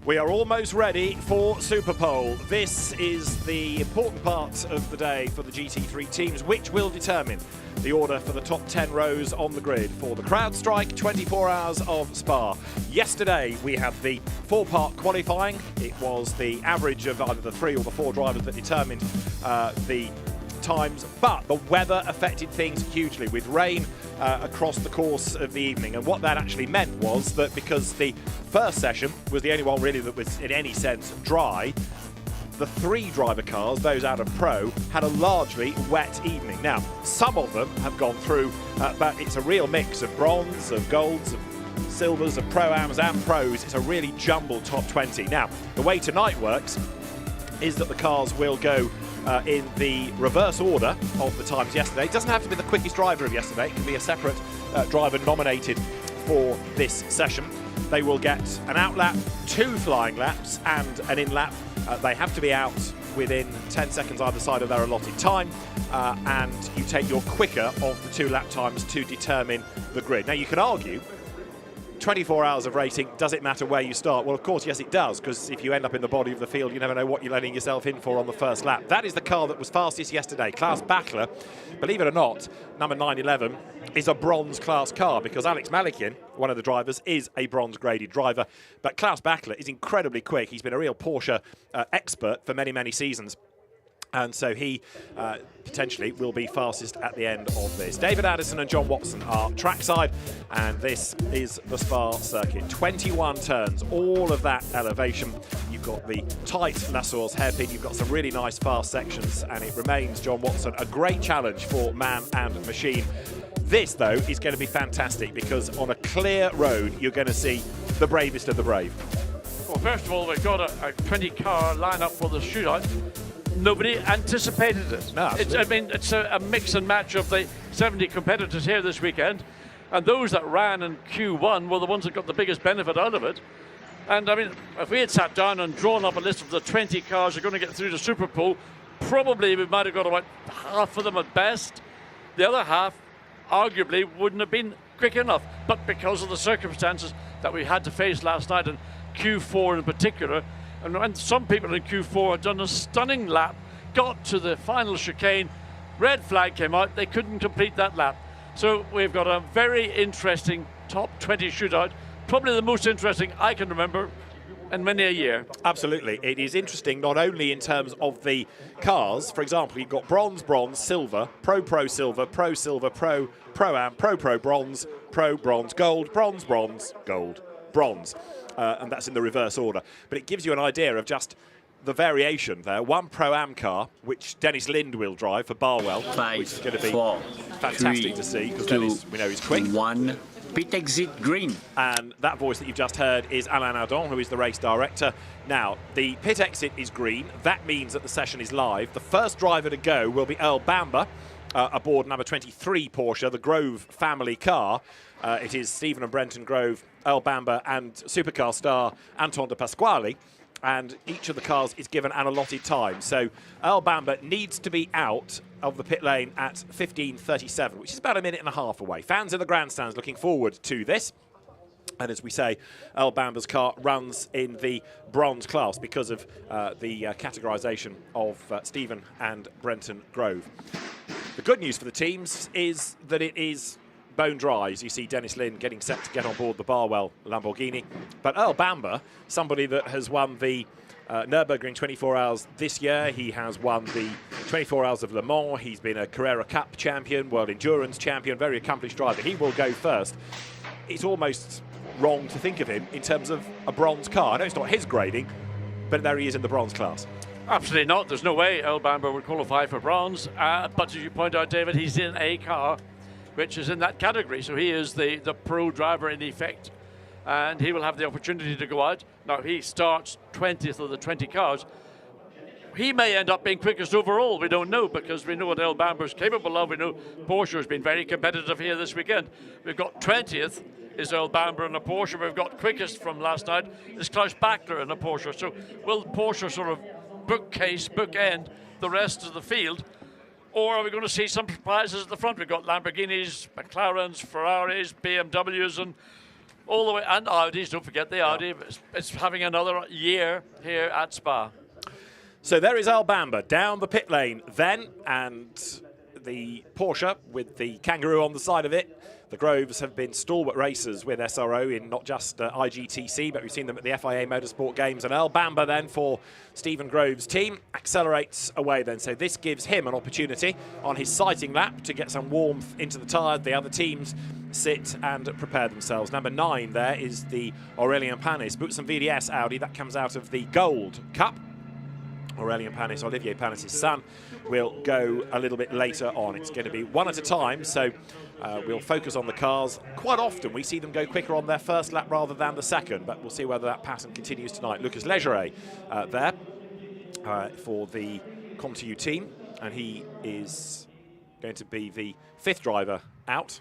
We are almost ready for Superpole. This is the important part of the day for the GT3 teams, which will determine the order for the top 10 rows on the grid for the CrowdStrike 24 Hours of Spa. Yesterday we had the four-part qualifying. It was the average of either the 3 or the 4 drivers that determined the times, but the weather affected things hugely with rain across the course of the evening. And what that actually meant was that because the first session was the only one really that was in any sense dry, the 3 driver cars, those out of Pro, had a largely wet evening. Now, some of them have gone through, but it's a real mix of bronze, of golds, of silvers, of Pro-Ams and Pros. It's a really jumbled top 20. Now, the way tonight works is that the cars will go in the reverse order of the times yesterday. It doesn't have to be the quickest driver of yesterday. It can be a separate driver nominated for this session. They will get an out lap, 2 flying laps and an in lap. They have to be out within 10 seconds either side of their allotted time, and you take your quicker of the 2 lap times to determine the grid. Now you can argue 24 hours of racing, does it matter where you start? Well, of course, yes, it does, because if you end up in the body of the field, you never know what you're letting yourself in for on the first lap. That is the car that was fastest yesterday. Klaus Bachler, believe it or not, number 911, is a bronze class car, because Alex Malikian, one of the drivers, is a bronze graded driver. But Klaus Bachler is incredibly quick. He's been a real Porsche expert for many, many seasons. And so he potentially will be fastest at the end of this. David Addison and John Watson are trackside, and this is the Spa circuit. 21 turns, all of that elevation. You've got the tight Lassour's hairpin, you've got some really nice fast sections, and it remains, John Watson, a great challenge for man and machine. This, though, is going to be fantastic, because on a clear road, you're going to see the bravest of the brave. Well, first of all, we've got a 20-car lineup for the shootout. Nobody anticipated it. No, it's a mix and match of the 70 competitors here this weekend, and those that ran in Q1 were the ones that got the biggest benefit out of it. And I mean, if we had sat down and drawn up a list of the 20 cars that are going to get through the Superpole, probably we might have got about half of them at best. The other half, arguably, wouldn't have been quick enough. But because of the circumstances that we had to face last night, and Q4 in particular, and when some people in Q4 had done a stunning lap, got to the final chicane, red flag came out, they couldn't complete that lap. So we've got a very interesting top 20 shootout, probably the most interesting I can remember in many a year. Absolutely. It is interesting not only in terms of the cars. For example, you've got bronze, bronze, silver, pro, silver, pro-am, pro, bronze, gold, bronze, gold, bronze. And that's in the reverse order. But it gives you an idea of just the variation there. One Pro-Am car, which Dennis Lind will drive for Barwell, 5, which is going to be 4, fantastic 3, to see, because 2, Dennis, we know, he's quick. 1, pit exit green. And that voice that you've just heard is Alain Ardon, who is the race director. Now, the pit exit is green. That means that the session is live. The first driver to go will be Earl Bamber, aboard number 23 Porsche, the Grove family car. It is Stephen and Brenton Grove, Earl Bamber, and supercar star Anton de Pasquale. And each of the cars is given an allotted time. So Earl Bamber needs to be out of the pit lane at 15:37, which is about a minute and a half away. Fans in the grandstands looking forward to this. And as we say, Earl Bamber's car runs in the bronze class because of the categorisation of Stephen and Brenton Grove. The good news for the teams is that it is bone dry, as you see Dennis Lind getting set to get on board the Barwell Lamborghini. But Earl Bamber, somebody that has won the Nürburgring 24 Hours this year. He has won the 24 Hours of Le Mans. He's been a Carrera Cup champion, World Endurance champion, very accomplished driver. He will go first. It's almost wrong to think of him in terms of a bronze car. I know it's not his grading, but there he is in the bronze class. Absolutely not. There's no way Earl Bamber would qualify for bronze. But as you point out, David, he's in a car which is in that category. So he is the pro driver in effect. And he will have the opportunity to go out. Now, he starts 20th of the 20 cars. He may end up being quickest overall. We don't know, because we know what Earl Bamber is capable of. We know Porsche has been very competitive here this weekend. We've got 20th is Earl Bamber in a Porsche. We've got quickest from last night is Klaus Bachler in a Porsche. So will Porsche sort of bookend the rest of the field? Or are we going to see some surprises at the front? We've got Lamborghinis, McLarens, Ferraris, BMWs, and all the way, and Audi's, don't forget the Audi. It's having another year here at Spa. So there is Albamba down the pit lane then, and the Porsche with the kangaroo on the side of it. The Groves have been stalwart racers with SRO in not just IGTC, but we've seen them at the FIA Motorsport Games. And Albamba then for Stephen Grove's team accelerates away then. So this gives him an opportunity on his sighting lap to get some warmth into the tyre. The other teams sit and prepare themselves. Number 9 there is the Aurelien Panis Boots and VDS Audi. That comes out of the Gold Cup. Aurelien Panis, Olivier Panis' son, will go a little bit later on. It's going to be one at a time, so we'll focus on the cars. Quite often we see them go quicker on their first lap rather than the second, but we'll see whether that pattern continues tonight. Lucas Legeret there for the Contiu team, and he is going to be the 5th driver out,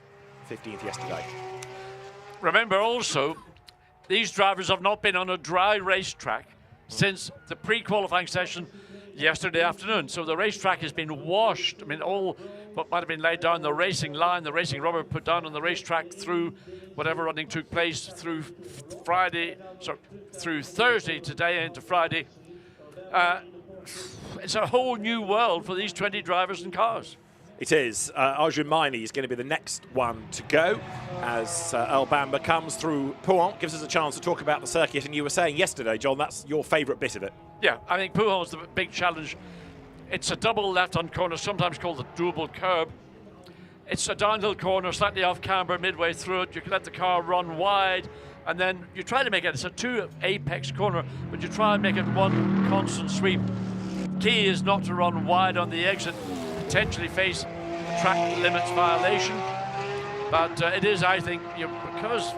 15th yesterday. Remember also, these drivers have not been on a dry racetrack since the pre-qualifying session yesterday afternoon. So the racetrack has been washed. I mean, all what might have been laid down, the racing line, the racing rubber put down on the racetrack through whatever running took place through through Thursday today into Friday. It's a whole new world for these 20 drivers and cars. It is. Arjun Maini is going to be the next one to go as Albamba comes through Pouhon, gives us a chance to talk about the circuit. And you were saying yesterday, John, that's your favourite bit of it. Yeah, I think Pouhon's the big challenge. It's a double left-hand corner, sometimes called the double curb. It's a downhill corner, slightly off camber midway through it. You can let the car run wide, and then you try to make it, it's a 2 apex corner, but you try and make it one constant sweep. Key is not to run wide on the exit, potentially face track limits violation. But it is, I think, because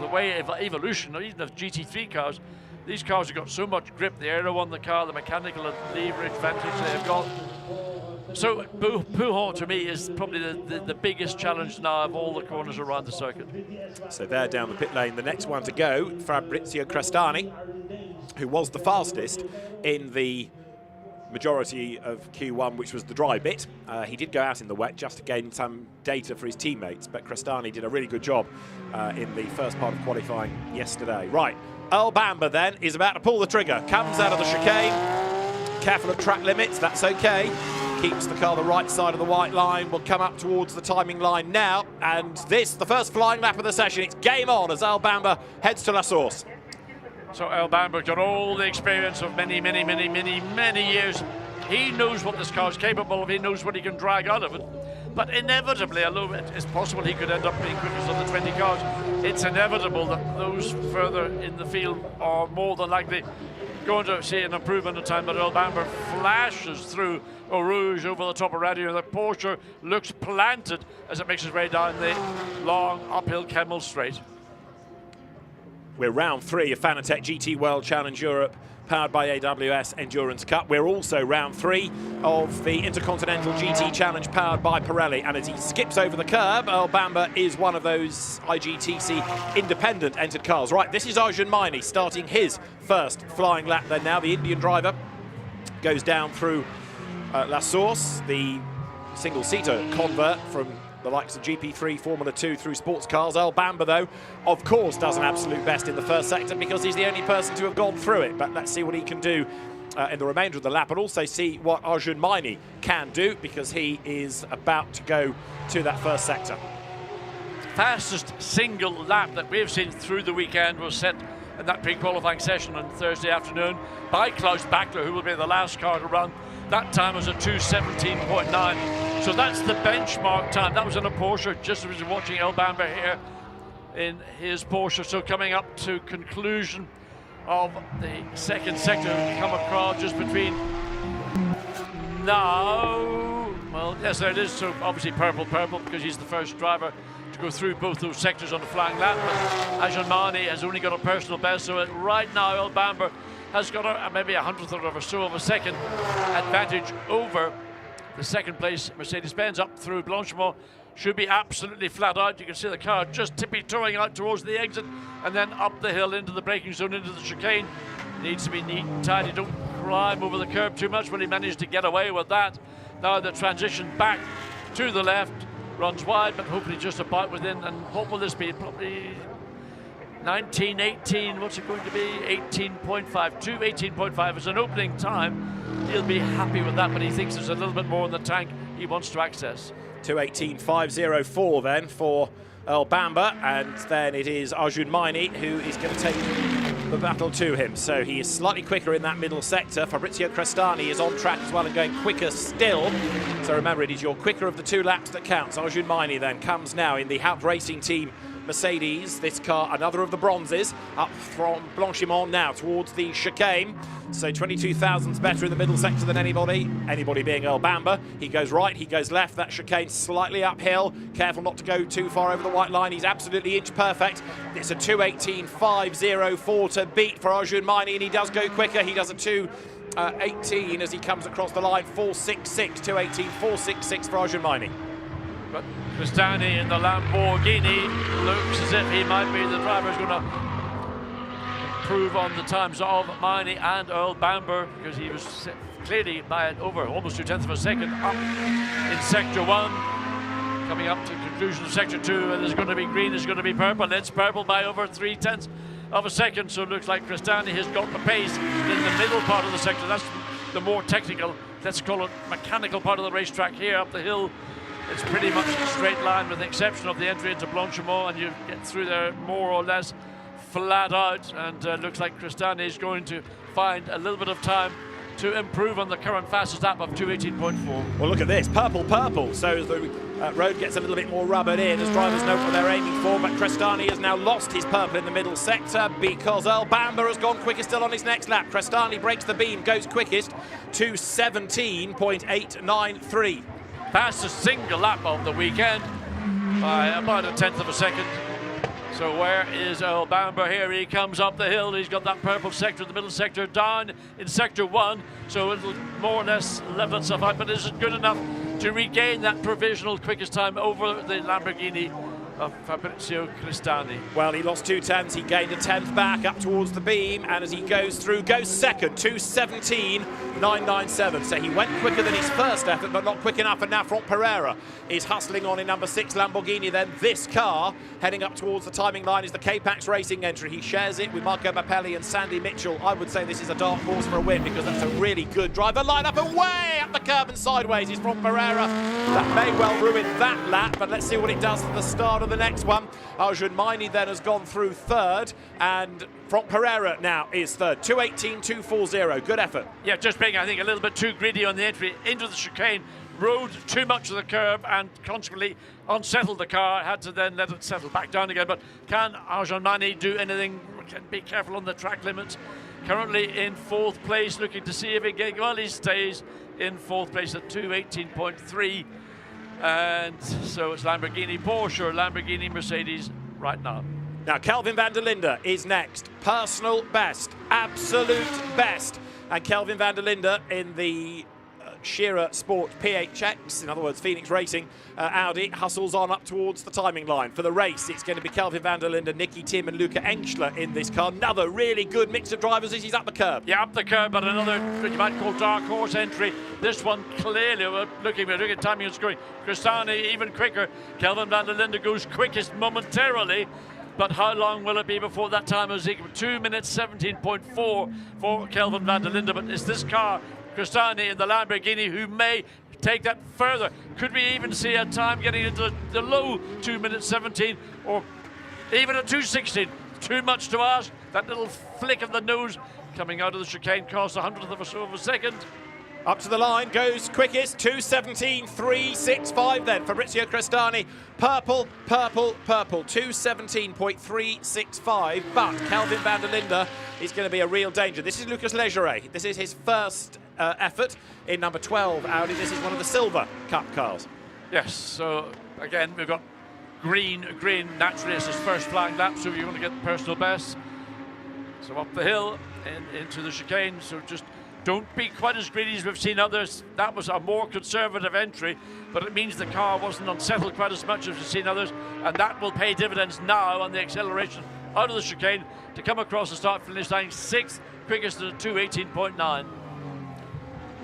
the way of evolution, or even of GT3 cars, these cars have got so much grip, the aero on the car, the mechanical and leverage advantage they've got. So Pouhon to me is probably the biggest challenge now of all the corners around the circuit. So they're down the pit lane. The next one to go, Fabrizio Crestani, who was the fastest in the majority of Q1, which was the dry bit. He did go out in the wet just to gain some data for his teammates, but Crestani did a really good job in the first part of qualifying yesterday. Right, Albamba then is about to pull the trigger, comes out of the chicane, careful of track limits, that's okay. Keeps the car the right side of the white line, will come up towards the timing line now, and this, the first flying lap of the session, it's game on as Albamba heads to La Source. So Albamba got all the experience of many years. He knows what this car is capable of, he knows what he can drag out of it. But inevitably, although it is possible he could end up being quickest of the 20 cars, it's inevitable that those further in the field are more than likely going to see an improvement in time. But Albamba flashes through Eau Rouge over the top of Radio. The Porsche looks planted as it makes its way down the long uphill Kemmel Straight. We're round 3 of Fanatec GT World Challenge Europe, powered by AWS Endurance Cup. We're also round 3 of the Intercontinental GT Challenge, powered by Pirelli. And as he skips over the curb, Albamba is one of those IGTC independent entered cars. Right, this is Arjun Maini starting his first flying lap then now. The Indian driver goes down through La Source, the single-seater convert from the likes of GP3, Formula 2 through sports cars. Albamba, though, of course, does an absolute best in the first sector because he's the only person to have gone through it. But let's see what he can do in the remainder of the lap, and also see what Arjun Maini can do because he is about to go to that first sector. Fastest single lap that we've seen through the weekend was set in that pre-qualifying session on Thursday afternoon by Klaus Bachler, who will be the last car to run. That time was a 2:17.9. So that's the benchmark time. That was in a Porsche, just as we were watching Albamba here in his Porsche. So coming up to conclusion of the second sector, come across just between now. Well, yes, there it is. So obviously purple, because he's the first driver to go through both those sectors on the flying lap. But Arjun Maini has only got a personal best. So right now, Albamba has got maybe 100th or so of a second advantage over the second place Mercedes-Benz. Up through Blanchimont, should be absolutely flat out. You can see the car just tippy-toeing out towards the exit and then up the hill into the braking zone, into the chicane. Needs to be neat and tidy, don't climb over the curb too much. Well, he managed to get away with that. Now the transition back to the left, runs wide, but hopefully just about within. And what will this be? Probably 19:18, what's it going to be? 18.5, 2:18.5 is an opening time. He'll be happy with that, but he thinks there's a little bit more in the tank he wants to access. 2:18.504 then for Earl Bamber, and then it is Arjun Maini who is going to take the battle to him. So he is slightly quicker in that middle sector. Fabrizio Crestani is on track as well and going quicker still. So remember, it is your quicker of the 2 laps that counts. Arjun Maini then comes now in the Hout Racing Team Mercedes. This car, another of the bronzes, up from Blanchimont now towards the chicane. So 22 thousandths better in the middle sector than anybody being Earl Bamber. He goes right, he goes left. That chicane slightly uphill. Careful not to go too far over the white line. He's absolutely inch perfect. It's a 2:18.504 to beat for Arjun Maini, and he does go quicker. He does a 2:18 as he comes across the line. 4.66, 2:18.466 for Arjun Maini. But Cristani in the Lamborghini looks as if he might be the driver who's going to improve on the times of Maini and Earl Bamber, because he was clearly by over almost 2/10 of a second up in Sector 1. Coming up to the conclusion of Sector 2, and there's going to be green, there's going to be purple. It's purple by over 3/10 of a second, so it looks like Cristani has got the pace in the middle part of the sector. That's the more technical, let's call it mechanical part of the racetrack here up the hill. It's pretty much a straight line with the exception of the entry into Blanchimont, and you get through there more or less flat out, and looks like Cristani is going to find a little bit of time to improve on the current fastest lap of 2:18.4. Well, look at this, purple, so the road gets a little bit more rubbered in as drivers know what they're aiming for, but Crestani has now lost his purple in the middle sector because Earl Bamber has gone quicker still on his next lap. Crestani breaks the beam, goes quickest, 2:17.893. Fastest single lap of the weekend by about 1/10 of a second. So where is Earl Bamber? Here he comes up the hill. He's got that purple sector, the middle sector down in Sector 1, so it'll more or less level itself out, but is it good enough to regain that provisional quickest time over the Lamborghini of Fabrizio Cristani? Well, he lost 2/10, he gained a 10th back up towards the beam, and as he goes through, goes second, 2:17.997. So he went quicker than his first effort, but not quick enough, and now Franck Pereira is hustling on in number 6 Lamborghini. Then this car heading up towards the timing line is the K-Pax Racing entry. He shares it with Marco Mappelli and Sandy Mitchell. I would say this is a dark horse for a win because that's a really good driver lineup, and way up the curb and sideways is Franck Pereira. That may well ruin that lap, but let's see what it does at the start of the next one. Arjun Maini then has gone through third, and Franck Pereira now is third. 2:18.240. Good effort. Yeah, just being, I think, a little bit too greedy on the entry into the chicane, rode too much of the curve and consequently unsettled the car, had to then let it settle back down again. But can Arjun Maini do anything? Can be careful on the track limits. Currently in 4th place, looking to see if he can, well, he stays in 4th place at 2:18.3. And so it's Lamborghini, Porsche, Lamborghini, Mercedes right now. Now Kelvin van der Linde is next. Personal best, absolute best. And Kelvin van der Linde in the Shearer Sport PHX, in other words Phoenix Racing Audi, hustles on up towards the timing line. For the race, it's going to be Kelvin van der Linde, Nicky Tim and Luca Engschler in this car. Another really good mix of drivers as he's up the curb. Yeah, up the curb, but another, what you might call dark horse entry. This one clearly, we're looking at timing and scoring. Cristani even quicker. Kelvin van der Linde goes quickest momentarily. But how long will it be before that time is equal? 2:17.4 for Kelvin van der Linde. But is this car, Cristani in the Lamborghini, who may take that further? Could we even see a time getting into the low 2:17 or even a 2:16? Too much to ask. That little flick of the nose coming out of the chicane costs 100th of a so of a second. Up to the line, goes quickest, 2:17.365 then. Fabrizio Crestani, purple, 2:17.365. But Kelvin van der Linde is going to be a real danger. This is Lucas Legeret. This is his first effort in number 12 Audi. This is one of the Silver Cup cars. Yes, so again, we've got green naturally it's his first flying lap, so you want to get the personal best. So up the hill and into the chicane, so just don't be quite as greedy as we've seen others. That was a more conservative entry, but it means the car wasn't unsettled quite as much as we've seen others, and that will pay dividends now on the acceleration out of the chicane to come across the start-finish line 6th, quickest at 2:18.9.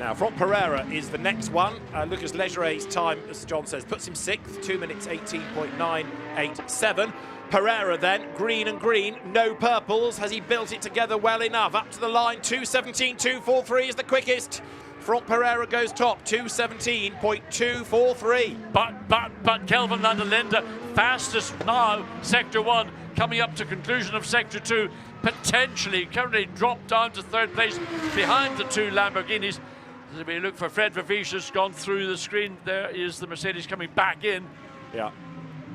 Now, Franck Pereira is the next one. Lucas Legeret's time, as John says, puts him 6th, 2:18.987. Pereira then, green and green, no purples. Has he built it together well enough? Up to the line, 2:17.243 is the quickest. Franck Pereira goes top, 2:17.243. But Kelvin van der Linde, fastest now, Sector 1, coming up to conclusion of Sector 2, potentially currently dropped down to third place behind the two Lamborghinis. As we look for Fred Vervies, has gone through the screen. There is the Mercedes coming back in. Yeah.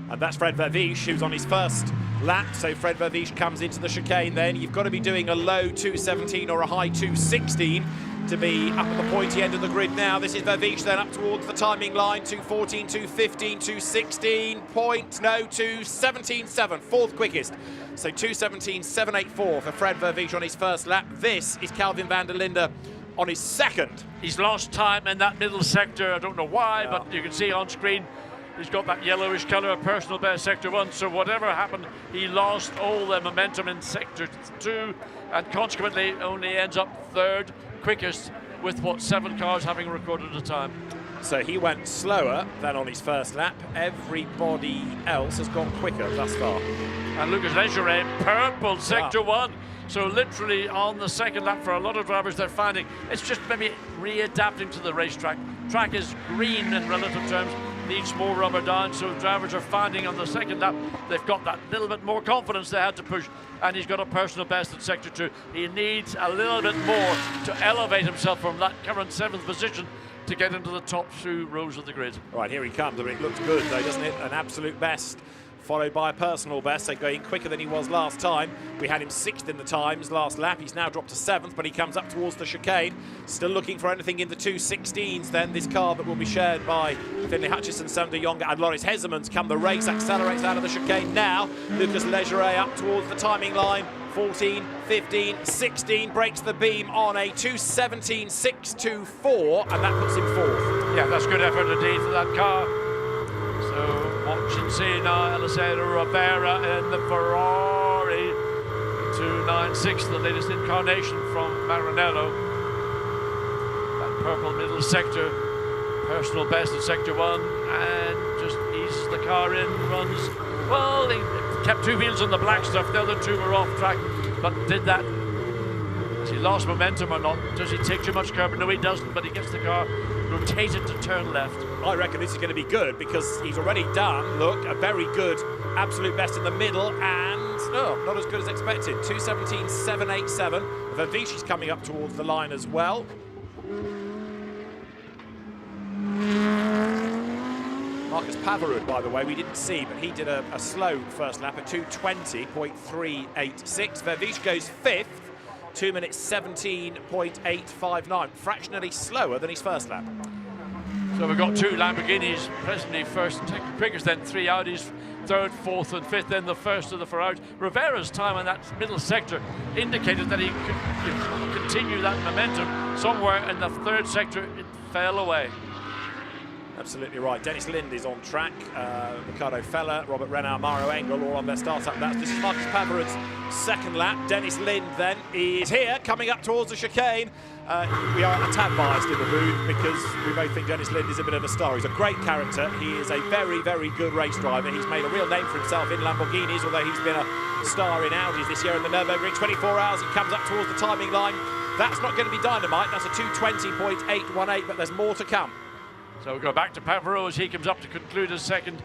And that's Fred Vervies, who's on his first lap. So Fred Vervies comes into the chicane then. You've got to be doing a low 2:17 or a high 2:16 to be up at the pointy end of the grid now. This is Vervies then up towards the timing line. 2:14, 2:15, 2:16, 2:17.7, fourth quickest. So 2:17.784 for Fred Vervies on his first lap. This is Kelvin van der Linde on his second. He's lost time in that middle sector. I don't know why, but you can see on screen he's got that yellowish colour, personal best Sector 1, so whatever happened, he lost all the momentum in Sector 2 and consequently only ends up third quickest with, 7 cars having recorded a time. So he went slower than on his first lap. Everybody else has gone quicker thus far. And Lucas Legere, purple Sector 1. So literally on the second lap for a lot of drivers, they're finding it's just maybe readapting to the racetrack. Track is green in relative terms, needs more rubber down, so drivers are finding on the second lap they've got that little bit more confidence they had to push, and he's got a personal best in Sector 2. He needs a little bit more to elevate himself from that current 7th position to get into the top 2 rows of the grid. Right, here he comes. I mean, it looks good though, doesn't it? An absolute best, followed by a personal best, so going quicker than he was last time. We had him 6th in the times last lap. He's now dropped to 7th, but he comes up towards the chicane. Still looking for anything in the 2:16s then. This car that will be shared by Finlay Hutchison, Sam de Jong and Loris Hezemans come the race, accelerates out of the chicane now. Lucas Legere up towards the timing line. 14, 15, 16, breaks the beam on a 2:17.624, and that puts him 4th. Yeah, that's good effort indeed for that car. So watch and see now, Eliseo Rivera in the Ferrari 296, the latest incarnation from Maranello. That purple middle sector, personal best in Sector 1, and just eases the car in, runs. Well, he kept 2 wheels on the black stuff, the other 2 were off track, but did that. Has he lost momentum or not? Does he take too much curb? No, he doesn't, but he gets the car rotated to turn left. I reckon this is going to be good because he's already done, look, a very good absolute best in the middle, and no, not as good as expected. 2:17.787. Vervies is coming up towards the line as well. Marcus Pavarud, by the way, we didn't see, but he did a slow first lap at 2:20.386. Vervies goes 5th, 2 minutes 17.859, fractionally slower than his first lap. So we've got 2 Lamborghinis presently first and second quickest, then 3 Audis, 3rd, 4th and 5th, then the first of the Ferraris. Rivera's time in that middle sector indicated that he could continue that momentum. Somewhere in the 3rd sector it fell away. Absolutely right. Dennis Lind is on track. Ricardo Feller, Robert Renard, Mario Engel all on their start-up laps. This is Marcus Pavarud's second lap. Dennis Lind then is here, coming up towards the chicane. We are a tad biased in the booth because we both think Dennis Lind is a bit of a star. He's a great character. He is a very, very good race driver. He's made a real name for himself in Lamborghinis, although he's been a star in Audis this year in the Nürburgring. 24 hours, he comes up towards the timing line. That's not going to be dynamite. That's a 2:20.818, but there's more to come. So we'll go back to Pavarud as he comes up to conclude his second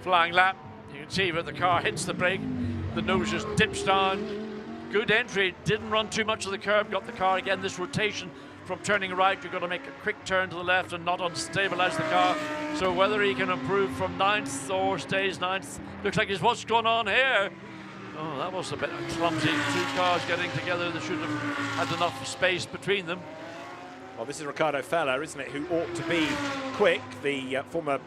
flying lap. You can see where the car hits the brake, the nose just dips down. Good entry, didn't run too much of the curb, got the car again. This rotation from turning right, you've got to make a quick turn to the left and not unstabilize the car. So whether he can improve from 9th or stays 9th, looks like it's what's going on here. Oh, that was a bit clumsy. 2 cars getting together, they should have had enough space between them. Well, this is Ricardo Feller, isn't it, who ought to be quick, the former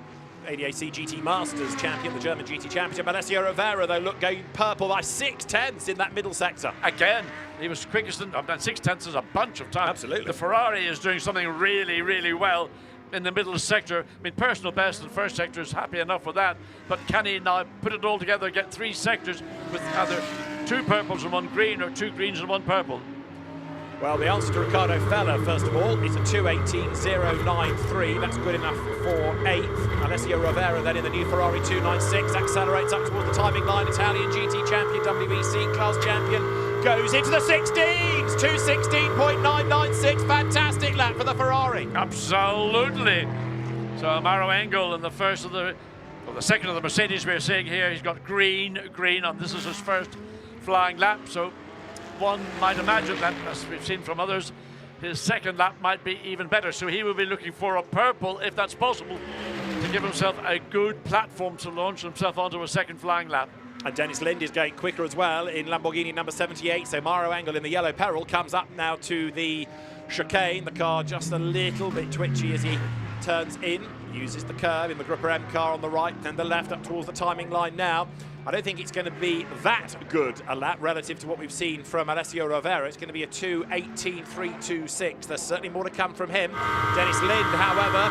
ADAC GT Masters champion, the German GT Championship. Alessio Rivera, though, look, going purple by 6/10 in that middle sector. Again, he was quickest, and 6/10 is a bunch of time. Absolutely. The Ferrari is doing something really, really well in the middle sector. I mean, personal best in the first sector is happy enough with that, but can he now put it all together, get 3 sectors with either 2 purples and 1 green or 2 greens and 1 purple? Well, the answer to Ricardo Feller, first of all, is a 2:18.093. That's good enough for 8th. Alessio Rovera then in the new Ferrari 296 accelerates up towards the timing line. Italian GT champion, WEC class champion, goes into the 16s. 2:16.996. Fantastic lap for the Ferrari. Absolutely. So Mauro Engel in the second of the Mercedes we're seeing here, he's got green, and this is his first flying lap. So one might imagine that, as we've seen from others, his second lap might be even better. So he will be looking for a purple, if that's possible, to give himself a good platform to launch himself onto a second flying lap. And Dennis Lind is going quicker as well in Lamborghini number 78. So Mauro Engel in the yellow peril comes up now to the chicane. The car just a little bit twitchy as he turns in, uses the curve in the Grupper M car on the right, then the left up towards the timing line now. I don't think it's going to be that good a lap relative to what we've seen from Alessio Rovera. It's going to be a 2:18.326. There's certainly more to come from him. Dennis Lind, however,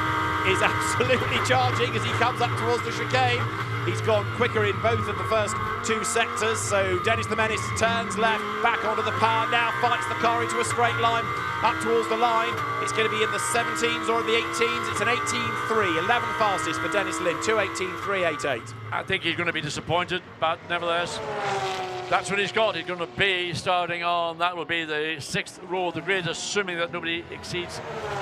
is absolutely charging as he comes up towards the chicane. He's gone quicker in both of the first two sectors, so Dennis the Menace turns left, back onto the power, now fights the car into a straight line, up towards the line. It's going to be in the 17s or the 18s. It's an 18.3, 11 fastest for Dennis Lind, 2:18.388. I think he's going to be disappointed, but nevertheless, that's what he's got. He's going to be starting on, that will be the 6th row of the grid, assuming that nobody exceeds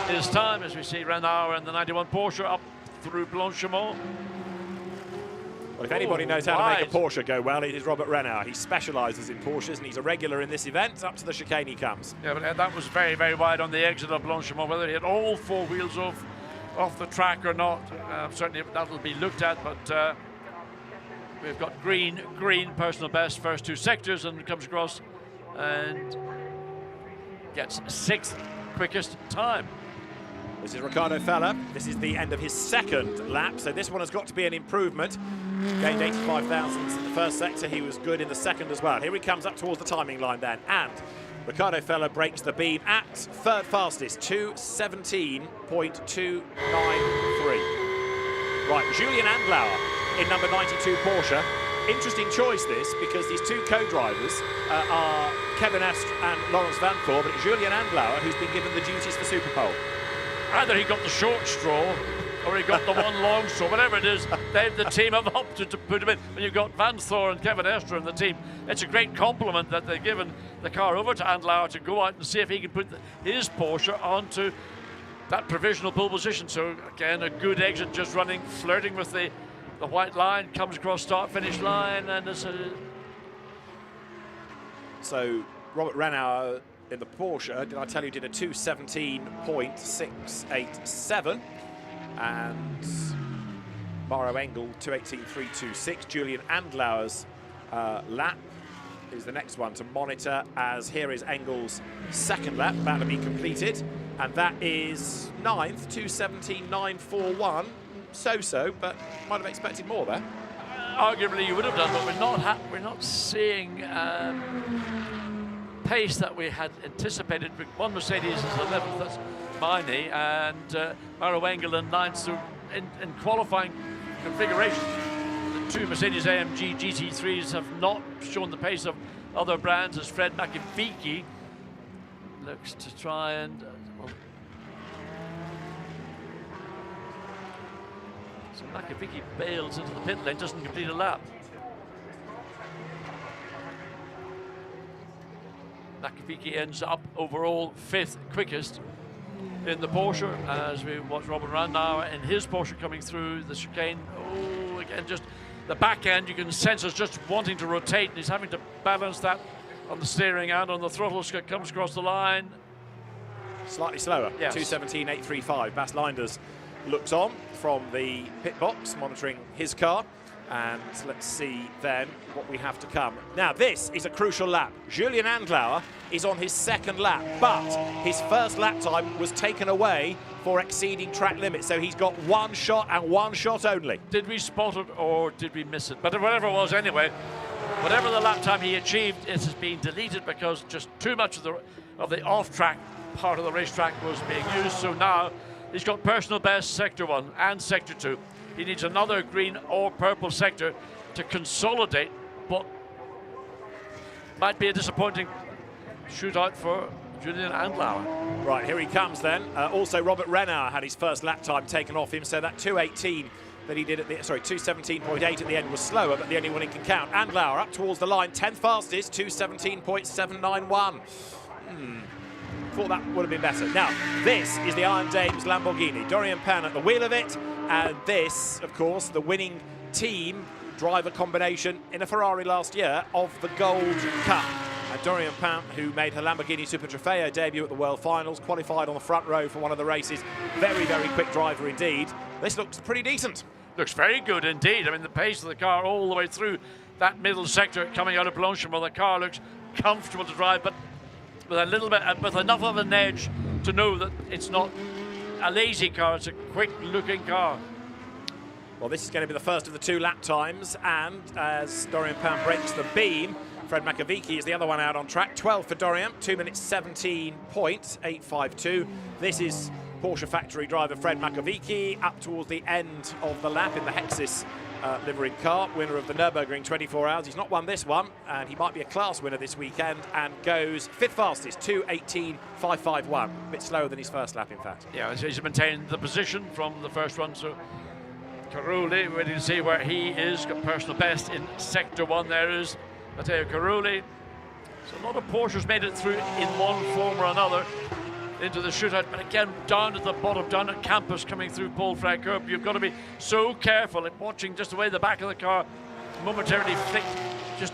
his time, as we see Renauer and the 91 Porsche up through Blanchimont. Well, if anybody knows how to make a Porsche go well, it is Robert Renauer. He specialises in Porsches and he's a regular in this event. Up to the chicane he comes. Yeah, but that was very, very wide on the exit of Blanchimont. Whether he had all four wheels off the track or not, certainly that'll be looked at, but we've got green, personal best, first two sectors, and comes across and gets 6th quickest time. This is Ricardo Feller. This is the end of his second lap, so this one has got to be an improvement. Gained 85 thousandths in the first sector. He was good in the second as well. Here he comes up towards the timing line then, and Ricardo Feller breaks the beam at 3rd fastest, 2:17.293. Right, Julian Andlauer in number 92 Porsche. Interesting choice this, because these two co-drivers are Kevin Estre and Lawrence Vanthor, but it's Julian Andlauer who's been given the duties for Superpole. Either he got the short straw or he got the one long straw, whatever it is, the team have opted to put him in. When you've got Vanthor and Kevin Estre in the team, it's a great compliment that they've given the car over to Andlauer to go out and see if he can put his Porsche onto that provisional pole position. So again, a good exit, just running, flirting with the white line, comes across start-finish line, and it's a... So Robert Renauer in the Porsche, did I tell you, did a 2:17.687, and Mauro Engel 2:18.326. Julian Andlauer's lap is the next one to monitor, as here is Engel's second lap about to be completed, and that is 9th, 2:17.941. So, but might have expected more there. Arguably you would have done, but we're not seeing pace that we had anticipated. One Mercedes is 11th, that's Miney, and Mauro Engel in 9th. So in qualifying configuration, the two Mercedes AMG GT3s have not shown the pace of other brands, as Fred McAfee looks to try and so McAfee bails into the pit lane, doesn't complete a lap. McAfee ends up overall 5th quickest in the Porsche, as we watch Robert Renauer in his Porsche coming through the chicane. Oh, again, just the back end, you can sense is just wanting to rotate, and he's having to balance that on the steering and on the throttle. Comes across the line. Slightly slower, yes. 2:17.835. Bas Leinders looks on from the pit box, monitoring his car. And let's see then what we have to come. Now, this is a crucial lap. Julian Andlauer is on his second lap, but his first lap time was taken away for exceeding track limits. So he's got one shot and one shot only. Did we spot it or did we miss it? But whatever it was anyway, whatever the lap time he achieved, it has been deleted because just too much of the off-track part of the racetrack was being used. So now he's got personal best sector 1 and sector 2. He needs another green or purple sector to consolidate, but might be a disappointing shootout for Julian Andlauer. Right, here he comes then. Also, Robert Renauer had his first lap time taken off him, so that 2:18 that he did at the, 2:17.8 at the end was slower, but the only one he can count. Andlauer up towards the line, 10th fastest, 2:17.791. Thought that would have been better. Now, this is the Iron Dames Lamborghini. Dorian Pan at the wheel of it, and this, of course, the winning team driver combination in a Ferrari last year of the Gold Cup. And Dorian Pan, who made her Lamborghini Super Trofeo debut at the World Finals, qualified on the front row for one of the races. Very, very quick driver indeed. This looks pretty decent. Looks very good indeed. I mean, the pace of the car all the way through that middle sector coming out of Blanchimont, the car looks comfortable to drive, but with a little bit, with enough of an edge to know that it's not a lazy car, it's a quick-looking car. Well, this is going to be the first of the 2 lap times, and as Dorian Pan breaks the beam, Fred Makovici is the other one out on track. 12 for Dorian, 2:17.852. This is Porsche factory driver Fred Makovici up towards the end of the lap in the Hexis liveried car, winner of the Nürburgring 24 hours. He's not won this one, and he might be a class winner this weekend, and goes 5th fastest, 2:18.551. A bit slower than his first lap, in fact. Yeah, he's maintained the position from the first one, so Carulli, waiting to see where he is. Got personal best in Sector 1. There is Matteo Carulli. So a lot of Porsches made it through in one form or another into the shootout, but again, down at the bottom, down at campus, coming through Paul Francoeur, you've got to be so careful at watching just the way the back of the car momentarily flicked. Just,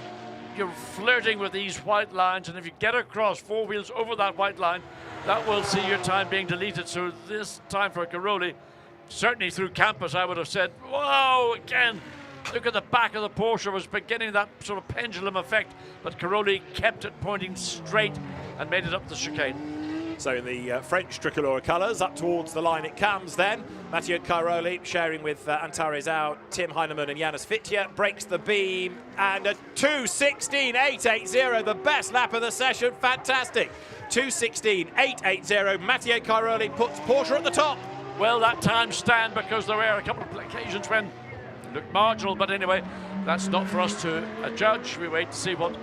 you're flirting with these white lines, and if you get across 4 wheels over that white line, that will see your time being deleted. So this time for Carulli, certainly through campus, I would have said, wow, again, look at the back of the Porsche, was beginning that sort of pendulum effect, but Carulli kept it pointing straight and made it up the chicane. So in the French tricolor colours, up towards the line it comes then. Matteo Carulli sharing with Antares out, Tim Heinemann and Janis Fitje, breaks the beam, and a 2:16.880, the best lap of the session, fantastic. 2:16.880, Matteo Carulli puts Porsche at the top. Well, that time stand, because there were a couple of occasions when it looked marginal, but anyway, that's not for us to judge. We wait to see what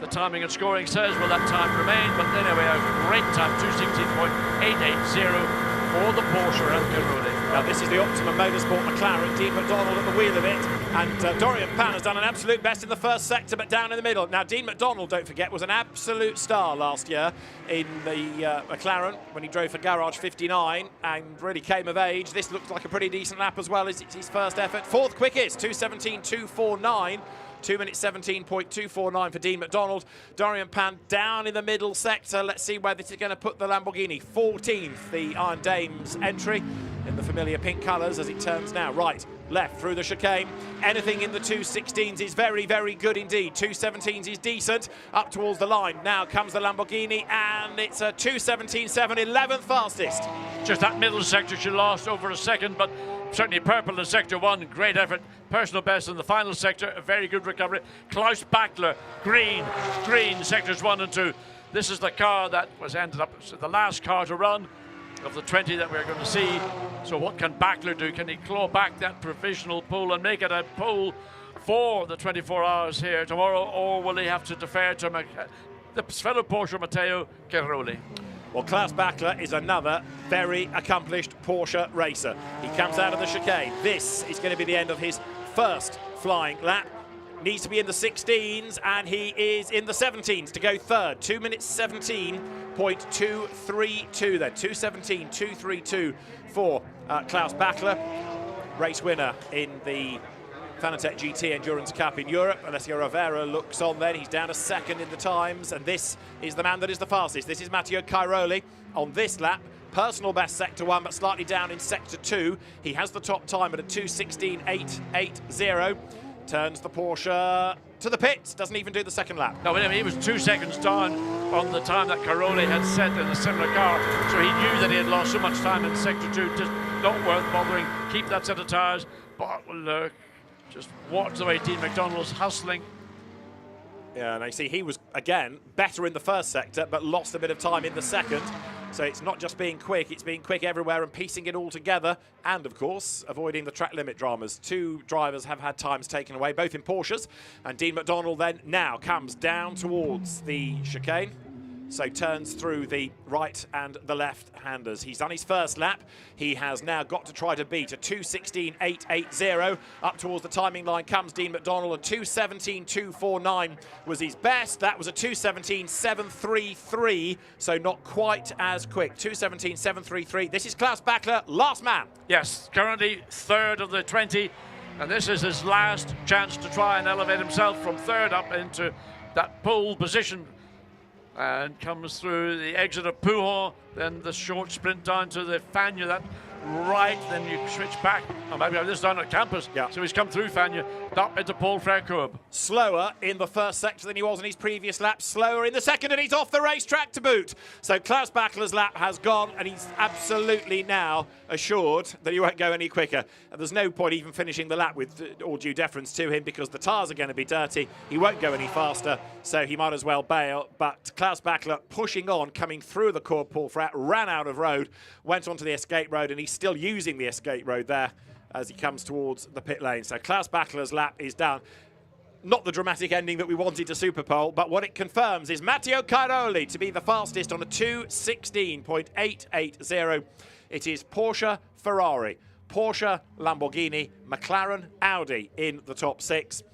the timing and scoring says. Will that time remain? But anyway, a great time, 2:16.880 for the Porsche and Carulli. Now this is the Optimum Motorsport McLaren, Dean McDonald at the wheel of it, and Dorian Pan has done an absolute best in the first sector, but down in the middle. Now Dean McDonald, don't forget, was an absolute star last year in the McLaren when he drove for Garage 59 and really came of age. This looks like a pretty decent lap as well. It's his first effort. 4th quickest, 2:17.249. 2:17.249 for Dean McDonald. Dorian Pan down in the middle sector. Let's see where this is going to put the Lamborghini. 14th, the Iron Dames entry in the familiar pink colours as it turns now. Right, left through the chicane. Anything in the 2:16s is very, very good indeed. 2:17s is decent. Up towards the line. Now comes the Lamborghini, and it's a 2:17.7, 11th fastest. Just that middle sector, she lost over a second, but certainly purple in Sector 1, great effort. Personal best in the final sector, a very good recovery. Klaus Bachler, green, Sectors 1 and 2. This is the car that was ended up the last car to run of the 20 that we're going to see. So what can Bachler do? Can he claw back that provisional pole and make it a pole for the 24 hours here tomorrow, or will he have to defer to the fellow Porsche Matteo Carulli? Well, Klaus Bachler is another very accomplished Porsche racer. He comes out of the chicane. This is going to be the end of his first flying lap. Needs to be in the 16s, and he is in the 17s to go third. 2:17.232 then. 2:17.232 for Klaus Bachler. Race winner in the Fanatec GT Endurance Cup in Europe. Alessio Rovera looks on then. He's down a second in the times, and this is the man that is the fastest. This is Matteo Carulli on this lap. Personal best Sector 1, but slightly down in Sector 2. He has the top time at a 2:16.880. Turns the Porsche to the pits. Doesn't even do the second lap. No, but he was 2 seconds down on the time that Carulli had set in a similar car, so he knew that he had lost so much time in Sector 2. Just not worth bothering. Keep that set of tyres. But look, just watch the way Dean McDonald's hustling. Yeah, and I see he was, again, better in the first sector, but lost a bit of time in the second. So it's not just being quick, it's being quick everywhere and piecing it all together. And, of course, avoiding the track limit dramas. 2 drivers have had times taken away, both in Porsches. And Dean McDonald then now comes down towards the chicane. so turns through the right and the left-handers. He's done his first lap. He has now got to try to beat a 2:16.880. Up towards the timing line comes Dean McDonald, and 2:17.249 was his best. That was a 2:17.733, so not quite as quick. 2:17.733. This is Klaus Bachler, last man. Yes, currently third of the 20, and this is his last chance to try and elevate himself from third up into that pole position. And comes through the exit of Pujon, then the short sprint down to the Fagnes, that right, then you switch back. Oh, maybe I'm just down at campus. Yeah. So he's come through Fagnes, up into Paul Freycoub. Slower in the first sector than he was in his previous lap, slower in the second, and he's off the racetrack to boot. So Klaus Bachler's lap has gone, and he's absolutely now assured that he won't go any quicker. And there's no point even finishing the lap, with all due deference to him, because the tyres are going to be dirty. He won't go any faster, so he might as well bail. But Klaus Bachler pushing on, coming through the Cours Paul Frey, ran out of road, went onto the escape road, and he's still using the escape road there as he comes towards the pit lane. So Klaus Bachler's lap is done. Not the dramatic ending that we wanted to Superpole, but what it confirms is Matteo Cairoli to be the fastest on a 2:16.880. It is Porsche, Ferrari, Porsche, Lamborghini, McLaren, Audi in the top 6.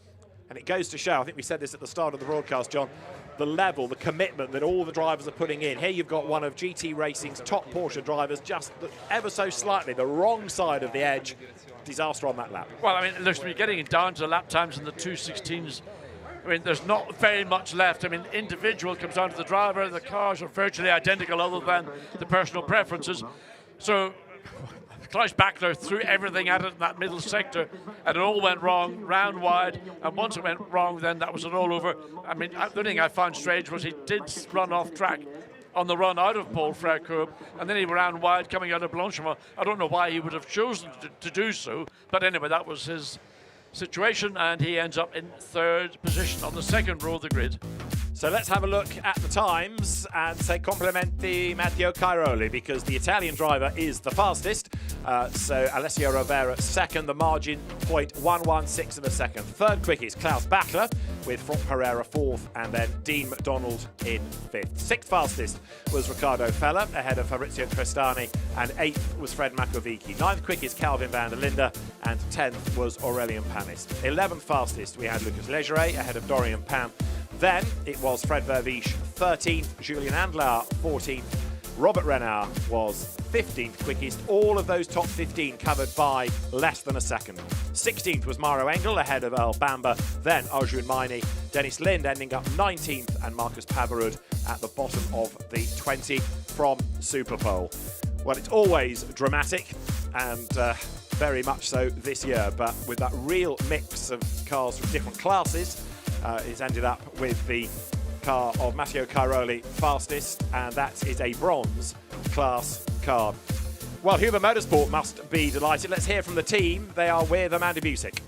And it goes to show, I think we said this at the start of the broadcast, John, the level, the commitment that all the drivers are putting in. Here you've got one of GT Racing's top Porsche drivers, just ever so slightly the wrong side of the edge. Disaster on that lap. Well, I mean, listen, we're getting down to the lap times in the 2:16s. I mean, there's not very much left. I mean, individual comes down to the driver. The cars are virtually identical other than the personal preferences. So Klaus Bachler threw everything at it in that middle sector, and it all went wrong, round wide, and once it went wrong, then that was it all over. I mean, the thing I found strange was he did run off track on the run out of Paul Freycoub, and then he ran wide coming out of Blanchimont. I don't know why he would have chosen to do so, but anyway, that was his situation, and he ends up in third position on the second row of the grid. So let's have a look at the times and say complimenti Matteo Cairoli, because the Italian driver is the fastest. So Alessio Rovera second, the margin 0.116 of a second. Third quickest Klaus Bachler, with Franck Pereira fourth, and then Dean McDonald in fifth. Sixth fastest was Riccardo Feller, ahead of Fabrizio Crestani, and eighth was Fred Makovici. Ninth quickest Calvin van der Linde, and 10th was Aurelien Panis. 11th fastest we had Lucas Legeret, ahead of Dorian Pam. Then it was Fred Verviche 13th, Julien Andlauer 14th, Robert Renard was 15th quickest. All of those top 15 covered by less than a second. 16th was Mauro Engel, ahead of Earl Bamber, then Arjun Maini, Dennis Lind ending up 19th, and Marcus Pavarud at the bottom of the 20 from Superpole. Well, it's always dramatic, and very much so this year, but with that real mix of cars from different classes, it's ended up with the car of Matteo Cairoli fastest, and that is a bronze class car. Well, Huber Motorsport must be delighted. Let's hear from the team. They are with Amanda Busick.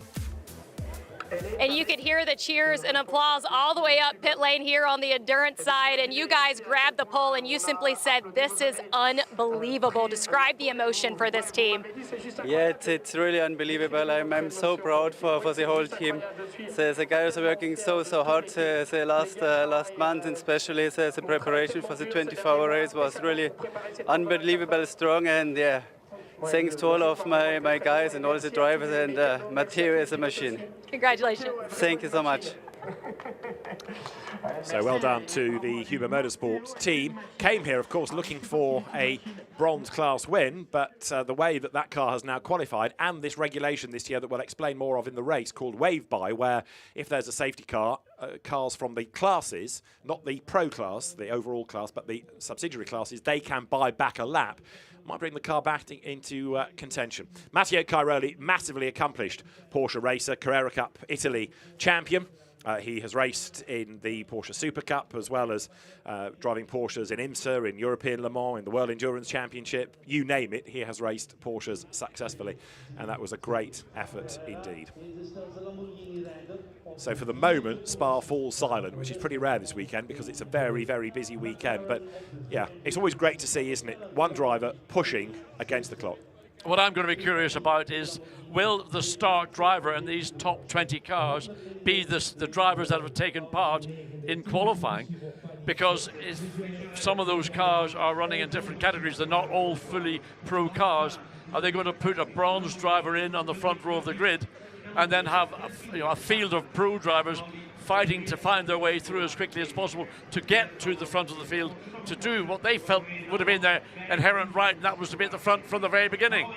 And you could hear the cheers and applause all the way up pit lane here on the endurance side, and you guys grabbed the pole and you simply said, this is unbelievable. Describe the emotion for this team. Yeah, it's really unbelievable. I'm so proud for the whole team. The guys are working so hard the last month, and especially the preparation for the 24-hour race was really unbelievable strong, and yeah, thanks to all of my guys and all the drivers, and Matteo is a machine. Congratulations. Thank you so much. So well done to the Huber Motorsport team. Came here, of course, looking for a bronze class win, but the way that car has now qualified, and this regulation this year that we'll explain more of in the race, called wave buy, where if there's a safety car, cars from the classes, not the pro class, the overall class, but the subsidiary classes, they can buy back a lap. Might bring the car back into contention. Matteo Cairoli, massively accomplished Porsche racer, Carrera Cup Italy champion. He has raced in the Porsche Super Cup, as well as driving Porsches in IMSA, in European Le Mans, in the World Endurance Championship. You name it, he has raced Porsches successfully, and that was a great effort indeed. So for the moment, Spa falls silent, which is pretty rare this weekend because it's a very, very busy weekend. But yeah, it's always great to see, isn't it? One driver pushing against the clock. What I'm going to be curious about is, will the start driver in these top 20 cars be the drivers that have taken part in qualifying? because if some of those cars are running in different categories, they're not all fully pro cars. Are they going to put a bronze driver in on the front row of the grid and then have a field of pro drivers fighting to find their way through as quickly as possible to get to the front of the field to do what they felt would have been their inherent right, and that was to be at the front from the very beginning?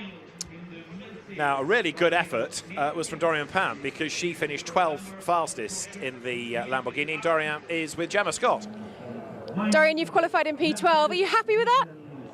Now, a really good effort was from Dorian Pam, because she finished 12th fastest in the Lamborghini. And Dorian is with Gemma Scott. Dorian, you've qualified in P12. Are you happy with that?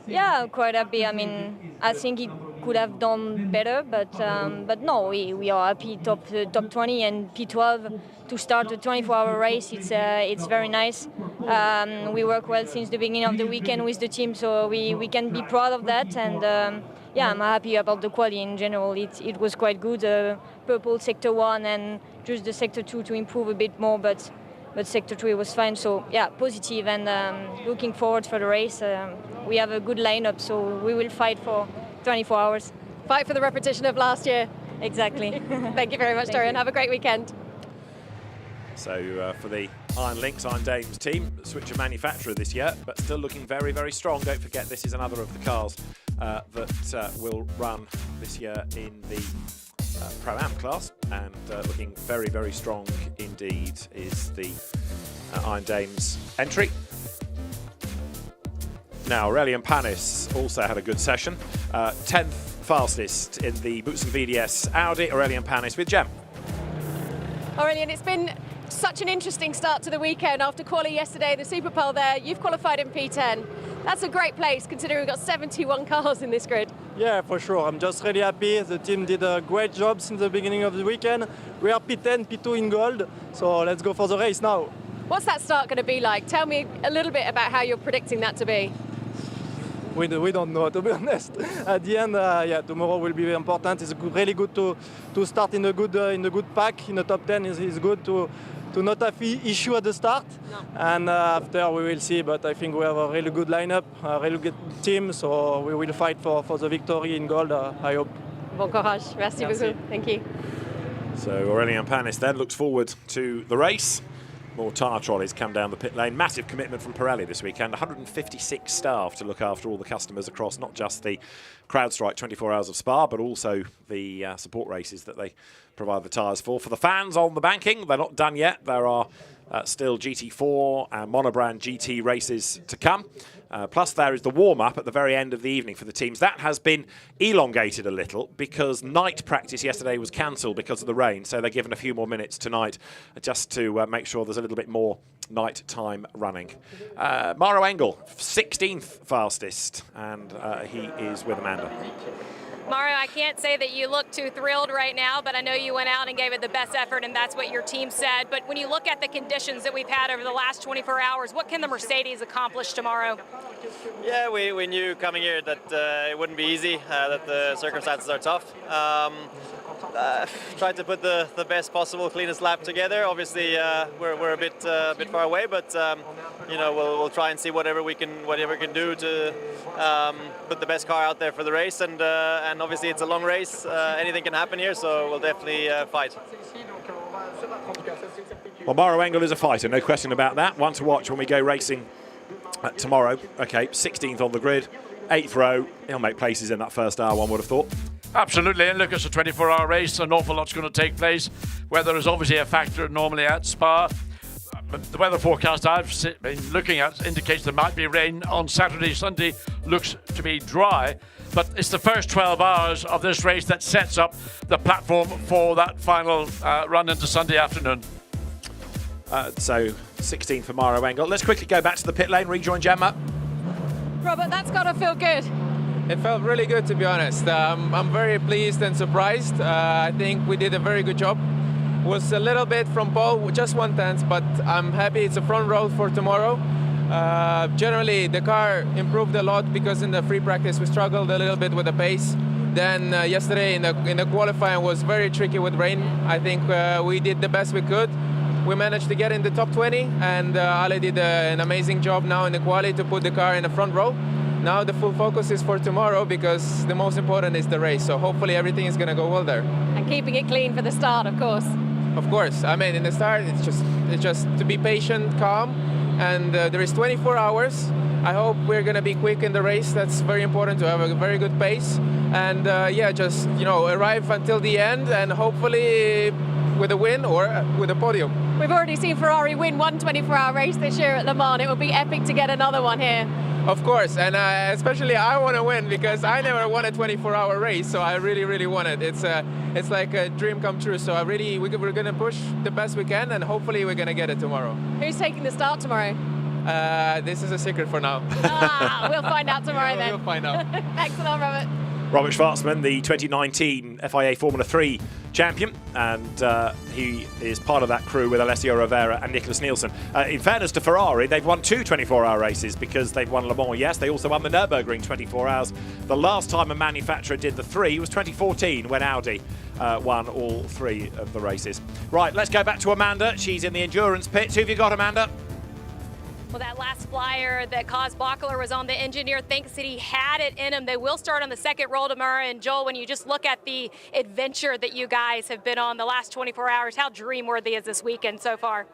Yeah, I'm quite happy. I mean, I think it could have done better, but no, we are happy. Top 20 and P12 to start a 24-hour race. It's very nice. We work well since the beginning of the weekend with the team, so we can be proud of that. And yeah, I'm happy about the quali in general. It was quite good. Purple sector 1 and just the sector 2 to improve a bit more, but sector 3 was fine. So yeah, positive, and looking forward for the race. We have a good lineup, so we will fight for 24 hours. Fight for the repetition of last year. Exactly. Thank you very much, Dorian. Have a great weekend. So for the Iron Lynx, Iron Dames team, switch of manufacturer this year, but still looking very, very strong. Don't forget, this is another of the cars that will run this year in the Pro-Am class, and looking very, very strong indeed is the Iron Dames entry. Now, Aurelian Panis also had a good session. 10th fastest in the Boots and VDS Audi. Aurelian Panis with Gem. Aurelian, it's been such an interesting start to the weekend. After quali yesterday, the Superpole there, you've qualified in P10. That's a great place, considering we've got 71 cars in this grid. Yeah, for sure. I'm just really happy. The team did a great job since the beginning of the weekend. We are P10, P2 in gold, so let's go for the race now. What's that start going to be like? Tell me a little bit about how you're predicting that to be. We don't know, to be honest. At the end, yeah, tomorrow will be important. It's really good to start in a good pack. In the top 10 is good to not have issue at the start. No. And after we will see. But I think we have a really good lineup, a really good team. So we will fight for the victory in gold, I hope. Bon courage. Merci beaucoup. Thank you. So Aurelian Panis then looks forward to the race. More tyre trolleys come down the pit lane. Massive commitment from Pirelli this weekend. 156 staff to look after all the customers across not just the CrowdStrike 24 Hours of Spa, but also the support races that they provide the tyres for. For the fans on the banking, they're not done yet. There are still GT4 and monobrand GT races to come. Plus there is the warm-up at the very end of the evening for the teams. That has been elongated a little because night practice yesterday was cancelled because of the rain, so they're given a few more minutes tonight just to make sure there's a little bit more night time running. Maro Engel, 16th fastest, and he is with Amanda. Mario, I can't say that you look too thrilled right now, but I know you went out and gave it the best effort, and that's what your team said. But when you look at the conditions that we've had over the last 24 hours, what can the Mercedes accomplish tomorrow? Yeah, we knew coming here that it wouldn't be easy, that the circumstances are tough. Tried to put the best possible, cleanest lap together. Obviously, we're a bit far away, but you know, we'll try and see whatever we can do to put the best car out there for the race. And obviously, it's a long race. Anything can happen here, so we'll definitely fight. Well, Maro Engel is a fighter, no question about that. One to watch when we go racing tomorrow. Okay, 16th on the grid, 8th row. He'll make places in that first hour, one would have thought. Absolutely, and look, it's a 24-hour race. An awful lot's going to take place. Weather is obviously a factor normally at Spa. The weather forecast I've been looking at indicates there might be rain on Saturday. Sunday looks to be dry. But it's the first 12 hours of this race that sets up the platform for that final run into Sunday afternoon. So 16th for Maro Engel. Let's quickly go back to the pit lane, rejoin Gemma. Robert, that's got to feel good. It felt really good, to be honest. I'm very pleased and surprised. I think we did a very good job. Was a little bit from pole, just 1/10, but I'm happy it's a front row for tomorrow. Generally, the car improved a lot because in the free practice we struggled a little bit with the pace. Then yesterday in the qualifying was very tricky with rain. I think we did the best we could. We managed to get in the top 20, and Ale did an amazing job now in the quali to put the car in the front row. Now the full focus is for tomorrow because the most important is the race. So hopefully everything is going to go well there. And keeping it clean for the start, of course. Of course. I mean, in the start, it's just to be patient, calm, and there is 24 hours. I hope we're going to be quick in the race. That's very important to have a very good pace. And yeah, just arrive until the end, and hopefully with a win or with a podium. We've already seen Ferrari win one 24-hour race this year at Le Mans. It would be epic to get another one here. Of course, and especially I want to win because I never won a 24-hour race, so I really want it. It's like a dream come true. So we're going to push the best we can, and hopefully we're going to get it tomorrow. Who's taking the start tomorrow? This is a secret for now. We'll find out tomorrow then. We'll find out. Thanks a lot, Robert. Robert Schwarzman, the 2019 FIA Formula 3 champion, and he is part of that crew with Alessio Rovera and Nicholas Nielsen. In fairness to Ferrari, they've won 2 24-hour races because they've won Le Mans, yes. They also won the Nürburgring 24 hours. The last time a manufacturer did the 3 was 2014 when Audi won all 3 of the races. Right, let's go back to Amanda. She's in the endurance pit. Who have you got, Amanda? Well, that last flyer that caused Bachler was on the engineer. Thanks that he had it in him. They will start on the second roll tomorrow. And Joel, when you just look at the adventure that you guys have been on the last 24 hours, how dream-worthy is this weekend so far?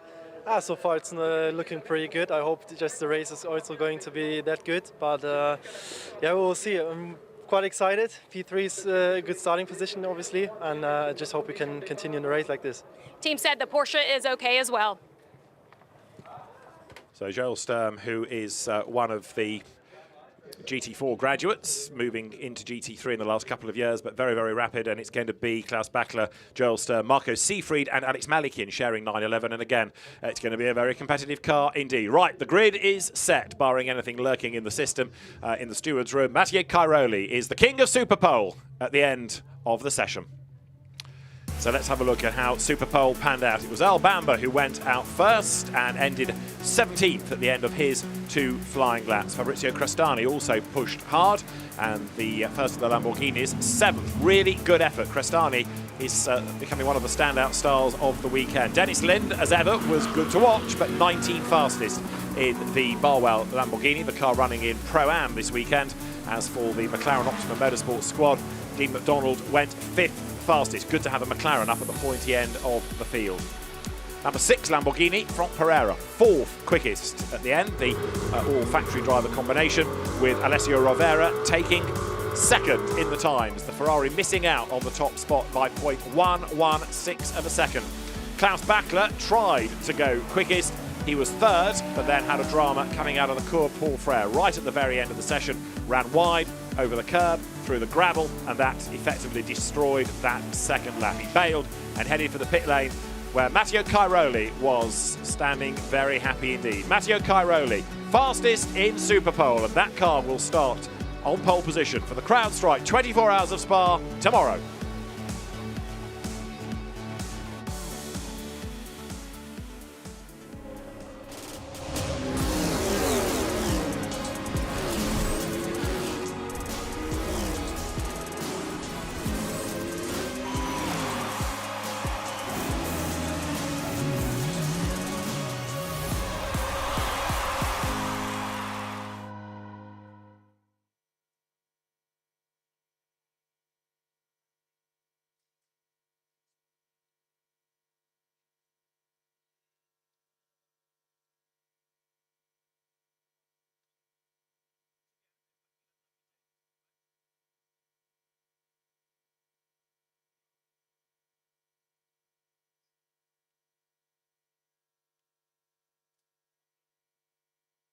So far it's looking pretty good. I hope just the race is also going to be that good. But yeah, we'll see. I'm quite excited. P3 is a good starting position, obviously. And I just hope we can continue in the race like this. Team said the Porsche is okay as well. So Joel Sturm, who is one of the GT4 graduates, moving into GT3 in the last couple of years, but very rapid, and it's going to be Klaus Bachler, Joel Sturm, Marco Seefried and Alex Malikian sharing 911, and again, it's going to be a very competitive car indeed. Right, the grid is set, barring anything lurking in the system in the steward's room. Mathieu Cairoli is the king of Superpole at the end of the session. So let's have a look at how Superpole panned out. It was Al Bamba who went out first and ended 17th at the end of his 2 flying laps. Fabrizio Crestani also pushed hard, and the first of the Lamborghinis, 7th. Really good effort. Crestani is becoming one of the standout stars of the weekend. Dennis Lind, as ever, was good to watch, but 19th fastest in the Barwell Lamborghini, the car running in Pro-Am this weekend. As for the McLaren Optima Motorsport squad, Dean McDonald went 5th fastest. Good to have a McLaren up at the pointy end of the field. Number 6 Lamborghini, Franck Pereira, 4th quickest at the end, the all-factory driver combination, with Alessio Rovera taking 2nd in the times. The Ferrari missing out on the top spot by 0.116 of a second. Klaus Bachler tried to go quickest. He was 3rd, but then had a drama coming out of the Cours Paul Frere right at the very end of the session, ran wide over the curb, through the gravel, and that effectively destroyed that 2nd lap. He bailed and headed for the pit lane, where Mathieu Cairoli was standing very happy indeed. Mathieu Cairoli, fastest in Superpole, and that car will start on pole position for the CrowdStrike 24 Hours of Spa tomorrow.